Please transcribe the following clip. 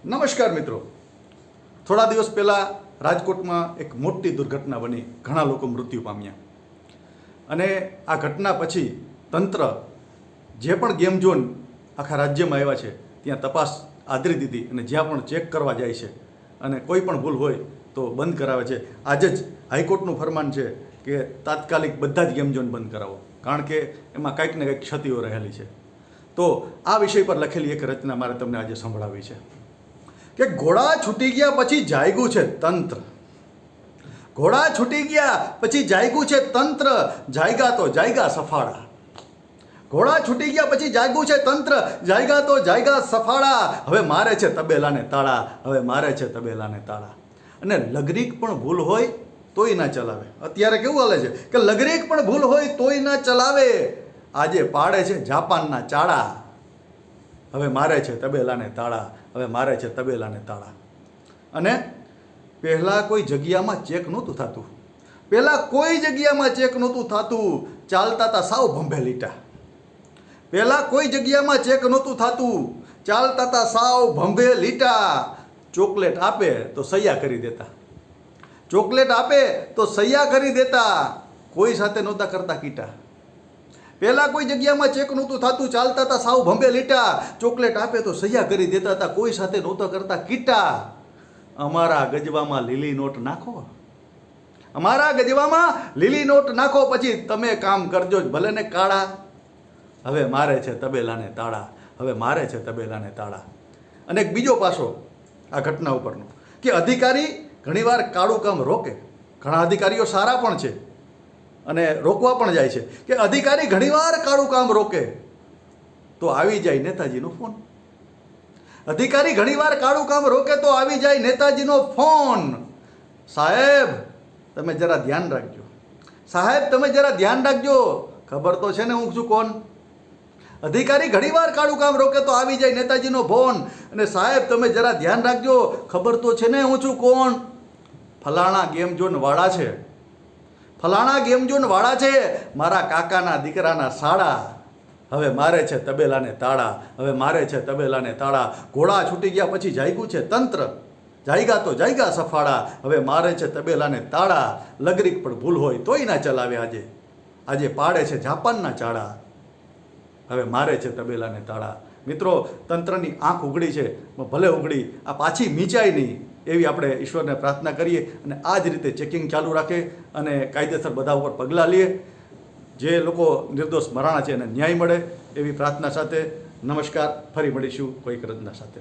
નમસ્કાર મિત્રો, થોડા દિવસ પહેલાં રાજકોટમાં એક મોટી દુર્ઘટના બની, ઘણા લોકો મૃત્યુ પામ્યા. અને આ ઘટના પછી તંત્ર જે પણ ગેમ ઝોન આખા રાજ્યમાં આવ્યા છે ત્યાં તપાસ આદરી દીધી અને જ્યાં પણ ચેક કરવા જાય છે અને કોઈ પણ ભૂલ હોય તો બંધ કરાવે છે. આજે જ હાઈકોર્ટનું ફરમાન છે કે તાત્કાલિક બધા જ ગેમ ઝોન બંધ કરાવો, કારણ કે એમાં કંઈક ને કંઈક ક્ષતિઓ રહેલી છે. તો આ વિષય પર લખેલી એક રચના મારે તમને આજે સંભળાવી છે કે ઘોડા છૂટી ગયા પછી જાગ્યું છે તંત્ર. ઘોડા છૂટી ગયા પછી જાગ્યું છે તંત્ર, જાગ્યા તો જાગ્યા સફાળા. ઘોડા છૂટી ગયા પછી જાગ્યું છે તંત્ર, જાગ્યા તો જાગ્યા સફાળા. હવે મારે છે તબેલાને તાળા, હવે મારે છે તબેલાને તાળા. અને લગરીક પણ ભૂલ હોય તોય ના ચલાવે. અત્યારે કેવું હાલે છે કે લગરીક પણ ભૂલ હોય તોય ના ચલાવે. આજે પાડે છે જાપાનના ચાળા, હવે મારે છે તબેલાને તાળા, હવે મારે છે તબેલાને તાળા. અને પહેલાં કોઈ જગ્યામાં ચેક નહોતું થતું, પહેલાં કોઈ જગ્યામાં ચેક નહોતું થતું, ચાલતા હતા સાવ ભંભે લીટા. પહેલાં કોઈ જગ્યામાં ચેક નહોતું થતું, ચાલતા હતા સાવ ભંભે લીટા. ચોકલેટ આપે તો સૈયા કરી દેતા, ચોકલેટ આપે તો સૈયા કરી દેતા, કોઈ સાથે નહોતા કરતા કીટા. પહેલાં કોઈ જગ્યામાં ચેક નહોતું થતું, ચાલતા હતા સાવ ભંભે લીટા. ચોકલેટ આપે તો સૈયા કરી દેતા હતા, કોઈ સાથે નહોતા કરતા કીટા. અમારા ગજવામાં લીલી નોટ નાખો, અમારા ગજવામાં લીલી નોટ નાખો, પછી તમે કામ કરજો ભલે ને કાળા. હવે મારે છે તબેલાને તાળા, હવે મારે છે તબેલાને તાળા. અને એક બીજો પાસો આ ઘટના ઉપરનો કે અધિકારી ઘણીવાર કાળું કામ રોકે. ઘણા અધિકારીઓ સારા પણ છે અને રોકવા પણ જાય છે કે અધિકારી ઘણીવાર કાળું કામ રોકે તો આવી જાય નેતાજીનો ફોન. અધિકારી ઘણીવાર કાળું કામ રોકે તો આવી જાય નેતાજીનો ફોન. સાહેબ તમે જરા ધ્યાન રાખજો, સાહેબ તમે જરા ધ્યાન રાખજો, ખબર તો છે ને હું છું કોણ. અધિકારી ઘણીવાર કાળું કામ રોકે તો આવી જાય નેતાજીનો ફોન. અને સાહેબ તમે જરા ધ્યાન રાખજો, ખબર તો છે ને હું છું કોણ. ફલાણા ગેમ ઝોન વાળા છે, ફલાણા ગેમ ઝોન વાળા છે, મારા કાકાના દીકરાના સાડા. હવે મારે છે તબેલાને તાળા, હવે મારે છે તબેલાને તાળા. ઘોડા છૂટી ગયા પછી જાગ્યું છે તંત્ર, જાગ્યા તો જાગ્યા સફાળા. હવે મારે છે તબેલાને તાળા. લગરીક પણ ભૂલ હોય તોય ના ચલાવે. આજે આજે પાડે છે જાપાનના ચાળા, હવે મારે છે તબેલાને તાળા. મિત્રો, તંત્રની આંખ ઉઘડી છે, ભલે ઉઘડી, આ પાછી મીચાય નહીં એવી આપણે ઈશ્વરને પ્રાર્થના કરીએ અને આ જ રીતે ચેકિંગ ચાલુ રાખે અને કાયદેસર બધા ઉપર પગલાં લે. જે લોકો નિર્દોષ મરાણા છે એને ન્યાય મળે એવી પ્રાર્થના સાથે નમસ્કાર. ફરી મળીશું કોઈક રચના સાથે.